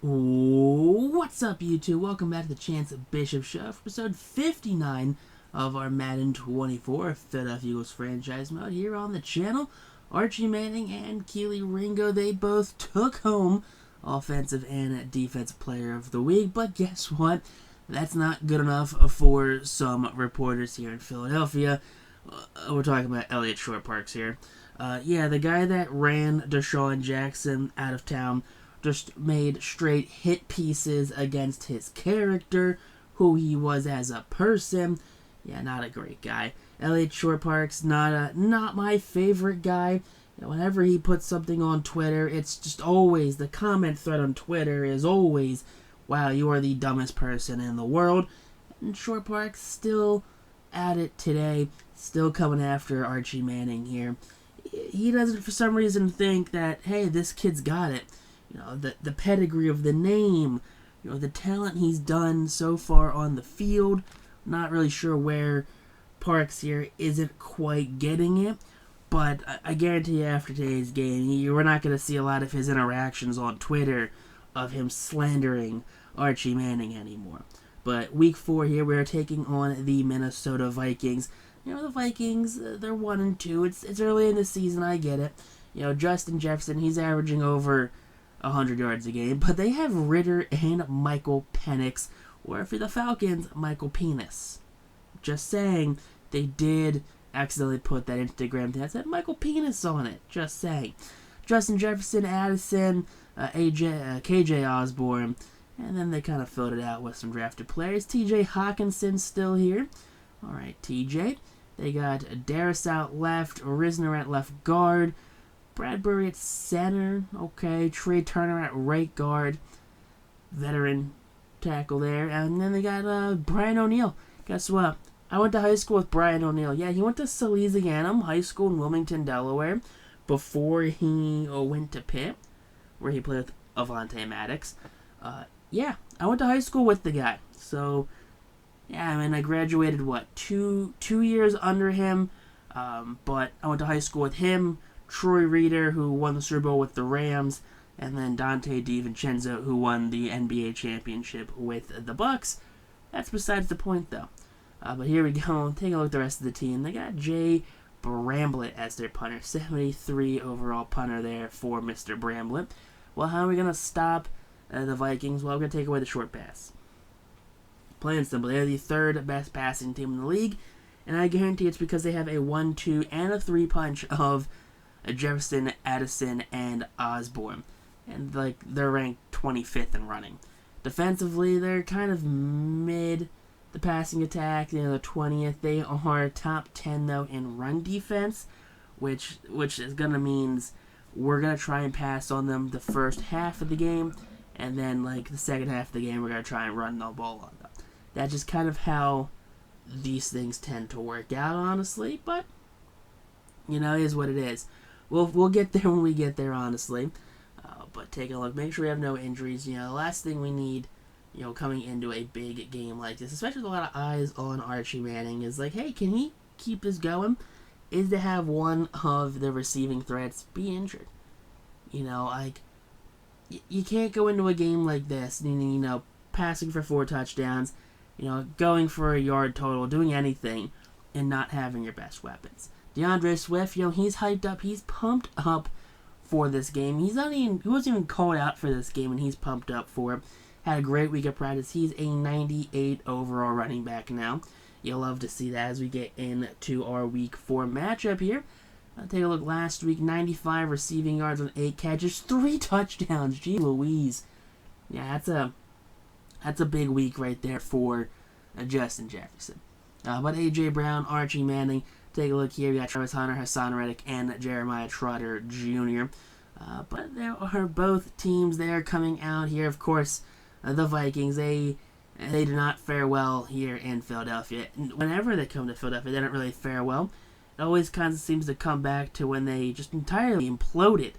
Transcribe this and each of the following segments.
What's up, YouTube? Welcome back to the Chance Bishop Show for episode 59 of our Madden 24 Philadelphia Eagles franchise mode here on the channel. Archie Manning and Keely Ringo, they both took home Offensive and Defensive Player of the Week, but guess what? That's not good enough for some reporters here in Philadelphia. We're talking about Elliot Short Parks here. The guy that ran Desean Jackson out of town just made straight hit pieces against his character, who he was as a person. Yeah, not a great guy. Elliot Short Parks, not my favorite guy. Whenever he puts something on Twitter, it's just always, the comment thread on Twitter is always, wow, you are the dumbest person in the world. And Short Parks still at it today, still coming after Archie Manning here. He doesn't, for some reason, think that, hey, this kid's got it. The pedigree of the name, the talent he's done so far on the field. Not really sure where Parks here isn't quite getting it, but I guarantee you after today's game, we're not going to see a lot of his interactions on Twitter of him slandering Archie Manning anymore. But week 4 here, we're taking on the Minnesota Vikings. The Vikings, they're 1-2. It's early in the season, I get it. Justin Jefferson, he's averaging over 100 yards a game, but they have Ritter and Michael Penix, or for the Falcons, Michael Penis. Just saying, they did accidentally put that Instagram thing that said Michael Penis on it. Just saying. Justin Jefferson, Addison, KJ Osborne, and then they kind of filled it out with some drafted players. TJ Hawkinson still here. Alright, TJ. They got Darius out left, Risner at left guard, Bradbury at center, okay, Trey Turner at right guard, veteran tackle there, and then they got Brian O'Neill. Guess what? I went to high school with Brian O'Neill. Yeah, he went to Salesianum High School in Wilmington, Delaware, before he went to Pitt, where he played with Avante Maddox. I went to high school with the guy, so yeah, I graduated, two years under him, but I went to high school with him, Troy Reeder, who won the Super Bowl with the Rams, and then Dante DiVincenzo, who won the NBA championship with the Bucks. That's besides the point, though. But here we go. Take a look at the rest of the team. They got Jay Bramblett as their punter. 73 overall punter there for Mr. Bramblett. Well, how are we going to stop the Vikings? Well, we're going to take away the short pass. Plain and simple. They're the third best passing team in the league, and I guarantee it's because they have a 1-2 and a 3 punch of Jefferson, Addison, and Osborne. And they're ranked 25th in running. Defensively, they're kind of mid. The passing attack, the 20th. They are top 10 though in run defense, which is gonna means we're gonna try and pass on them the first half of the game, and then the second half of the game we're gonna try and run the ball on them. That's just kind of how these things tend to work out, honestly. But it is what it is. We'll get there when we get there, honestly. But take a look. Make sure we have no injuries. The last thing we need, coming into a big game like this, especially with a lot of eyes on Archie Manning, is hey, can he keep this going? Is to have one of the receiving threats be injured. You can't go into a game like this, passing for 4 touchdowns, going for a yard total, doing anything, and not having your best weapons. DeAndre Swift, he's hyped up, he's pumped up for this game. He wasn't even called out for this game, and he's pumped up for it. Had a great week of practice. He's a 98 overall running back now. You'll love to see that as we get into our week 4 matchup here. Take a look last week, 95 receiving yards on 8 catches, 3 touchdowns. Gee Louise. Yeah, that's a big week right there for Justin Jefferson. But A.J. Brown, Archie Manning, take a look here. We got Travis Hunter, Hassan Reddick, and Jeremiah Trotter Jr. But there are both teams there coming out here. Of course, the Vikings, they do not fare well here in Philadelphia. Whenever they come to Philadelphia, they don't really fare well. It always kind of seems to come back to when they just entirely imploded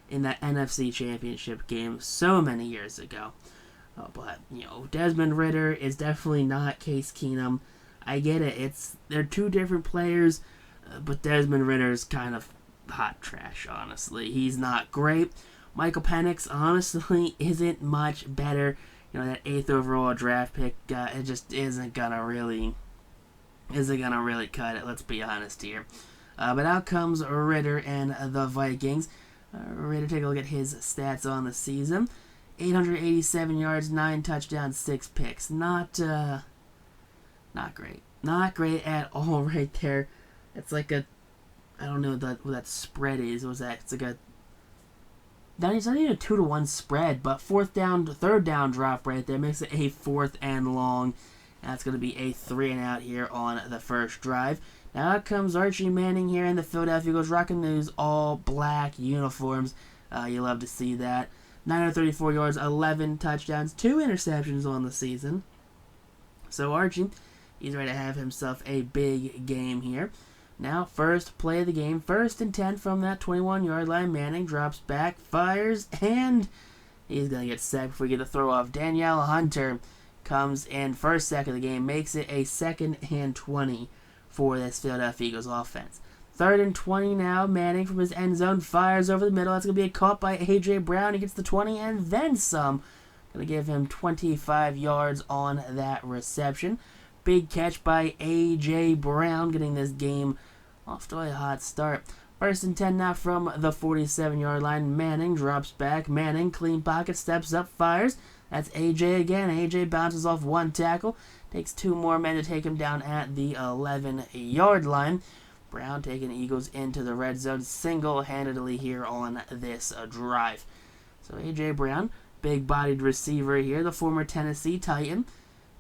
in that NFC Championship game so many years ago. But, Desmond Ritter is definitely not Case Keenum. I get it. They're 2 different players, but Desmond Ritter's kind of hot trash, honestly. He's not great. Michael Penix honestly isn't much better. That 8th overall draft pick, it just isn't gonna really cut it. Let's be honest here. But out comes Ritter and the Vikings. Ritter, take a look at his stats on the season. 887 yards, 9 touchdowns, 6 picks. Not great. Not great at all right there. It's like I don't know what that spread is. What was that? It's like it's not even a 2-to-1 spread, but third down drop right there makes it a 4th and long. That's going to be a 3-and-out here on the first drive. Now out comes Archie Manning here in the Philadelphia Eagles, rocking those all black uniforms. You love to see that. 934 yards, 11 touchdowns, 2 interceptions on the season. So Archie, he's ready to have himself a big game here. Now, first play of the game, 1st and 10 from that 21-yard line. Manning drops back, fires, and he's going to get sacked before we get the throw off. Danielle Hunter comes in first sack of the game, makes it a 2nd and 20 for this Philadelphia Eagles offense. 3rd and 20 now. Manning from his end zone fires over the middle. That's going to be a caught by A.J. Brown. He gets the 20 and then some. Going to give him 25 yards on that reception. Big catch by A.J. Brown, getting this game off to a hot start. 1st and 10 now from the 47-yard line. Manning drops back. Manning, clean pocket, steps up, fires. That's A.J. again. A.J. bounces off 1 tackle. Takes 2 more men to take him down at the 11-yard line. Brown taking the Eagles into the red zone single-handedly here on this drive. So A.J. Brown, big-bodied receiver here, the former Tennessee Titan.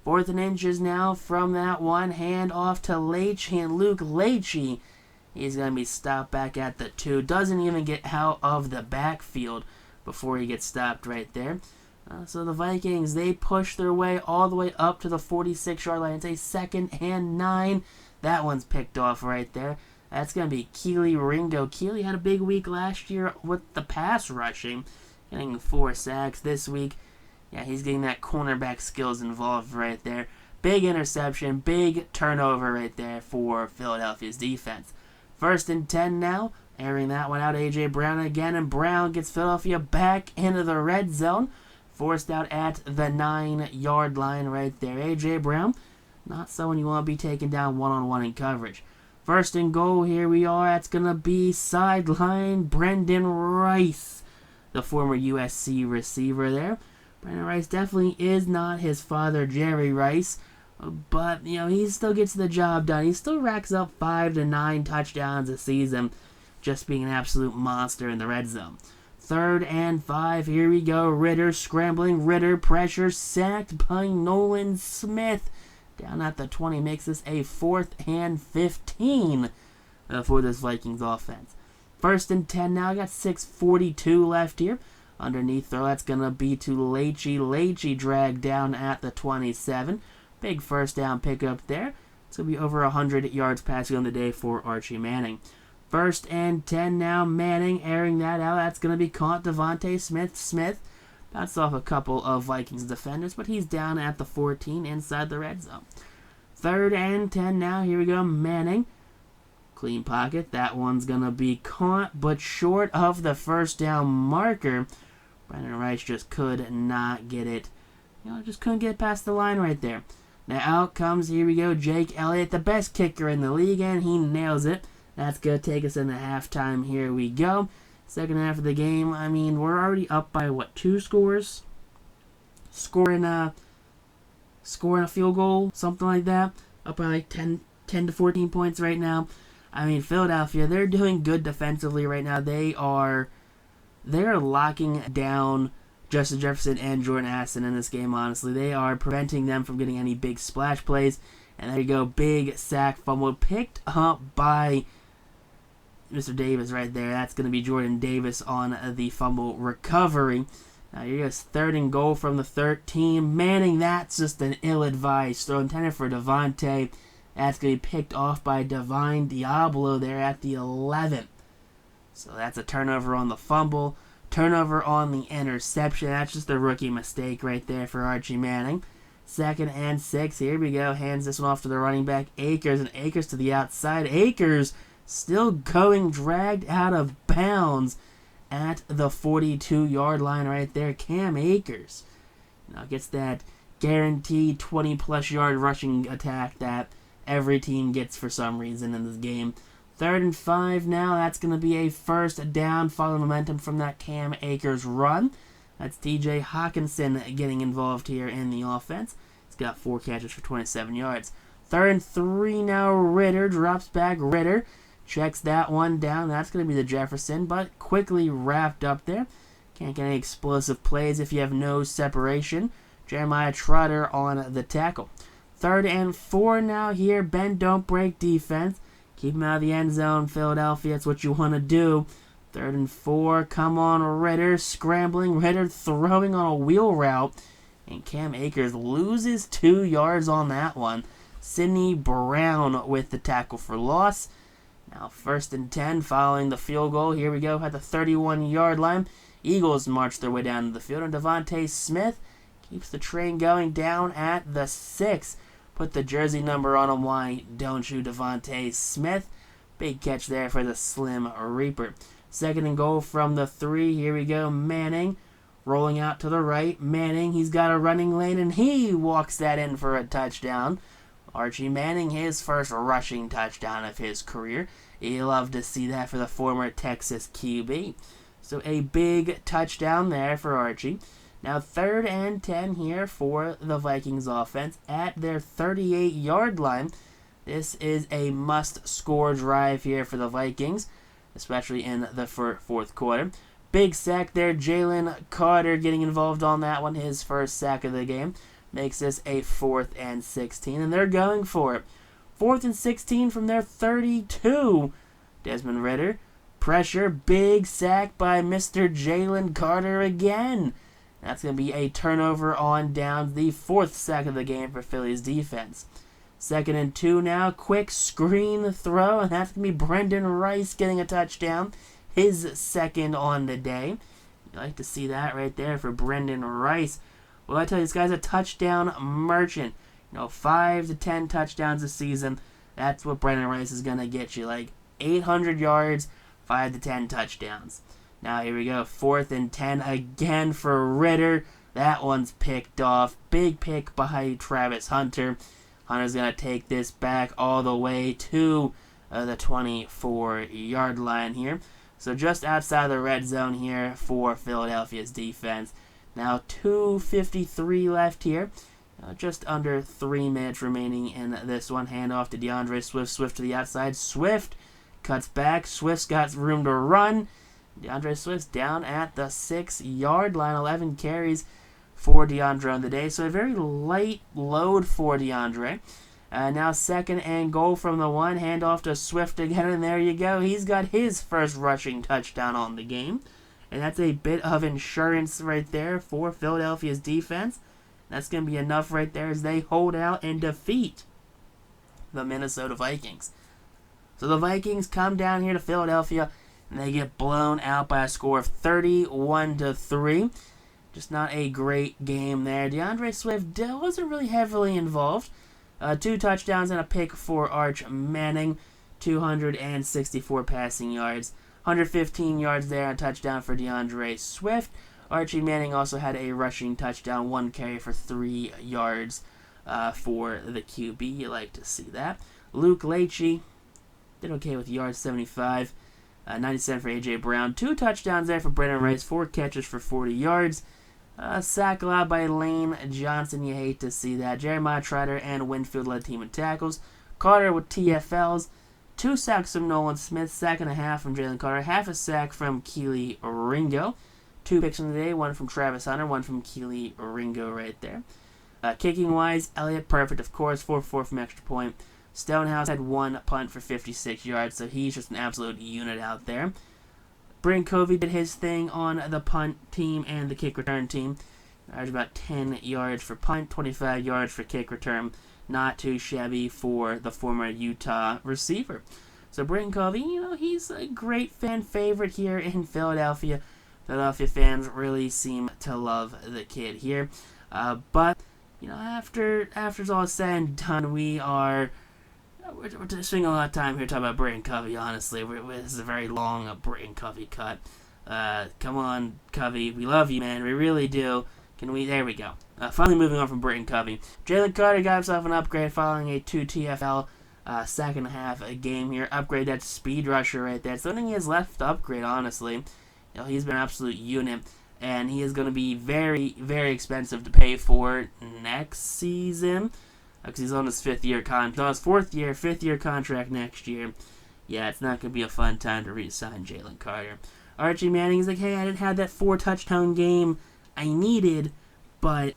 4th and inches now from that one. Hand off to Leach, and Luke Leachy. He's going to be stopped back at the 2. Doesn't even get out of the backfield before he gets stopped right there. So the Vikings, they push their way all the way up to the 46-yard line. It's a 2nd and 9. That one's picked off right there. That's going to be Keely Ringo. Keely had a big week last year with the pass rushing, getting 4 sacks this week. Yeah, he's getting that cornerback skills involved right there. Big interception, big turnover right there for Philadelphia's defense. 1st and 10 now. Airing that one out, A.J. Brown again, and Brown gets Philadelphia back into the red zone. Forced out at the 9-yard line right there. A.J. Brown, not someone you want to be taking down one-on-one in coverage. 1st and goal, here we are. That's going to be sideline Brendan Rice, the former USC receiver there. Brendan Rice definitely is not his father, Jerry Rice, but, he still gets the job done. He still racks up 5 to 9 touchdowns a season, just being an absolute monster in the red zone. 3rd and 5, here we go. Ritter scrambling, Ritter pressure, sacked by Nolan Smith. Down at the 20, makes this a 4th and 15 for this Vikings offense. 1st and 10 now, got 6:42 left here. Underneath throw, that's going to be to Leachy. Leachy dragged down at the 27. Big first down pickup there. It's going to be over 100 yards passing on the day for Archie Manning. 1st and 10 now. Manning airing that out. That's going to be caught. Devontae Smith. Smith bounced off a couple of Vikings defenders, but he's down at the 14 inside the red zone. 3rd and 10 now. Here we go. Manning. Clean pocket. That one's going to be caught, but short of the first down marker. Brendan Rice just could not get it. Just couldn't get past the line right there. Now out comes, here we go, Jake Elliott, the best kicker in the league, and he nails it. That's going to take us into halftime. Here we go. Second half of the game. We're already up by, 2 scores? Scoring a field goal, something like that. Up by 10 to 14 points right now. Philadelphia, they're doing good defensively right now. They're locking down Justin Jefferson and Jordan Addison in this game, honestly. They are preventing them from getting any big splash plays. And there you go, big sack fumble picked up by Mr. Davis right there. That's going to be Jordan Davis on the fumble recovery. Now here goes 3rd and goal from the 13. Manning, that's just an ill-advised throw intended for Devontae. That's going to be picked off by Divine Diablo there at the 11. So that's a turnover on the fumble. Turnover on the interception. That's just a rookie mistake right there for Archie Manning. 2nd and 6. Here we go. Hands this one off to the running back, Akers. And Akers to the outside. Akers still going, dragged out of bounds at the 42-yard line right there. Cam Akers gets that guaranteed 20-plus yard rushing attack that every team gets for some reason in this game. 3rd and 5 now. That's going to be a first down following momentum from that Cam Akers run. That's TJ Hawkinson getting involved here in the offense. He's got 4 catches for 27 yards. 3rd and 3 now. Ritter drops back. Ritter checks that one down. That's going to be the Jefferson, but quickly wrapped up there. Can't get any explosive plays if you have no separation. Jeremiah Trotter on the tackle. 3rd and 4 now here. Bend, don't break defense. Keep him out of the end zone, Philadelphia. That's what you want to do. 3rd and 4. Come on, Ritter. Scrambling. Ritter throwing on a wheel route. And Cam Akers loses 2 yards on that one. Sidney Brown with the tackle for loss. Now 1st and 10 following the field goal. Here we go at the 31-yard line. Eagles march their way down to the field. And Devontae Smith keeps the train going down at the 6. Put the jersey number on him. Why don't you, Devontae Smith? Big catch there for the Slim Reaper. 2nd and goal from the 3. Here we go. Manning rolling out to the right. Manning, he's got a running lane, and he walks that in for a touchdown. Archie Manning, his first rushing touchdown of his career. You love to see that for the former Texas QB. So a big touchdown there for Archie. Now 3rd and 10 here for the Vikings offense at their 38-yard line. This is a must-score drive here for the Vikings, especially in the 4th quarter. Big sack there. Jalen Carter getting involved on that one. His first sack of the game makes this a 4th and 16, and they're going for it. 4th and 16 from their 32. Desmond Ridder. Pressure. Big sack by Mr. Jalen Carter again. That's going to be a turnover on downs, the 4th sack of the game for Philly's defense. 2nd and 2 now. Quick screen throw, and that's going to be Brendan Rice getting a touchdown. His 2nd on the day. You like to see that right there for Brendan Rice. Well, I tell you, this guy's a touchdown merchant. 5 to 10 touchdowns a season. That's what Brendan Rice is going to get you. Like 800 yards, 5 to 10 touchdowns. Now here we go, 4th and 10 again for Ridder. That one's picked off. Big pick by Travis Hunter. Hunter's going to take this back all the way to the 24-yard line here. So just outside the red zone here for Philadelphia's defense. Now 2:53 left here. Just under 3 minutes remaining in this one. Handoff to DeAndre Swift. Swift to the outside. Swift cuts back. Swift's got room to run. DeAndre Swift's down at the 6-yard line. 11 carries for DeAndre on the day. So a very light load for DeAndre. Now 2nd and goal from the 1. Handoff to Swift again, and there you go. He's got his first rushing touchdown on the game. And that's a bit of insurance right there for Philadelphia's defense. That's going to be enough right there as they hold out and defeat the Minnesota Vikings. So the Vikings come down here to Philadelphia, and they get blown out by a score of 31-3. Just not a great game there. DeAndre Swift wasn't really heavily involved. 2 touchdowns and a pick for Arch Manning. 264 passing yards. 115 yards there, a touchdown for DeAndre Swift. Archie Manning also had a rushing touchdown, 1 carry for 3 yards for the QB. You like to see that. Luke Leitchie did okay with yards, 75. 97 for A.J. Brown. 2 touchdowns there for Brendan Rice. 4 catches for 40 yards. Sack allowed by Lane Johnson. You hate to see that. Jeremiah Trotter and Winfield led team in tackles. Carter with TFLs. 2 sacks from Nolan Smith. Sack and a half from Jalen Carter. Half a sack from Keely Ringo. 2 picks in the day. 1 from Travis Hunter. 1 from Keely Ringo right there. Kicking-wise, Elliot perfect, of course. 4-4 from extra point. Stonehouse had 1 punt for 56 yards, so he's just an absolute unit out there. Bryn Covey did his thing on the punt team and the kick return team. Averaged about 10 yards for punt, 25 yards for kick return. Not too shabby for the former Utah receiver. So Bryn Covey, he's a great fan favorite here in Philadelphia. Philadelphia fans really seem to love the kid here. But after it's all said and done, we're spending a lot of time here talking about Bryn Covey, honestly. This is a very long Bryn Covey cut. Come on, Covey. We love you, man. We really do. Can we? There we go. Finally moving on from Britton Covey. Jalen Carter got himself an upgrade following a 2 TFL second half a game here. Upgrade that speed rusher right there. It's the only thing he has left to upgrade, honestly. He's been an absolute unit. And he is going to be very, very expensive to pay for next season. Because he's on his 5th-year contract. On his 4th-year, 5th-year contract next year. Yeah, it's not going to be a fun time to re-sign Jalen Carter. Archie Manning's like, hey, I didn't have that 4-touchdown game I needed, but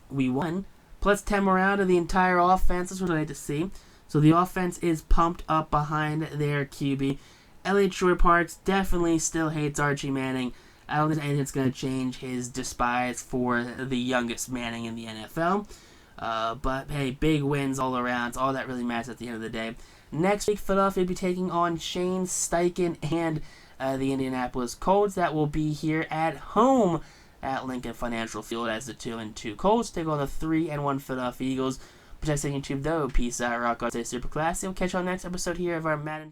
we won. Plus 10 morale to the entire offense. That's what I like to see. So the offense is pumped up behind their QB. Elliot Shore-Parks definitely still hates Archie Manning. I don't think anything's going to change his despise for the youngest Manning in the NFL. But, hey, big wins all around. It's all that really matters at the end of the day. Next week, Philadelphia will be taking on Shane Steichen and the Indianapolis Colts. That will be here at home at Lincoln Financial Field as the 2-2 Colts take on the 3-1 Philadelphia Eagles. Protect YouTube, though. Peace out, rock on, stay super classy. We'll catch you on the next episode here of our Madden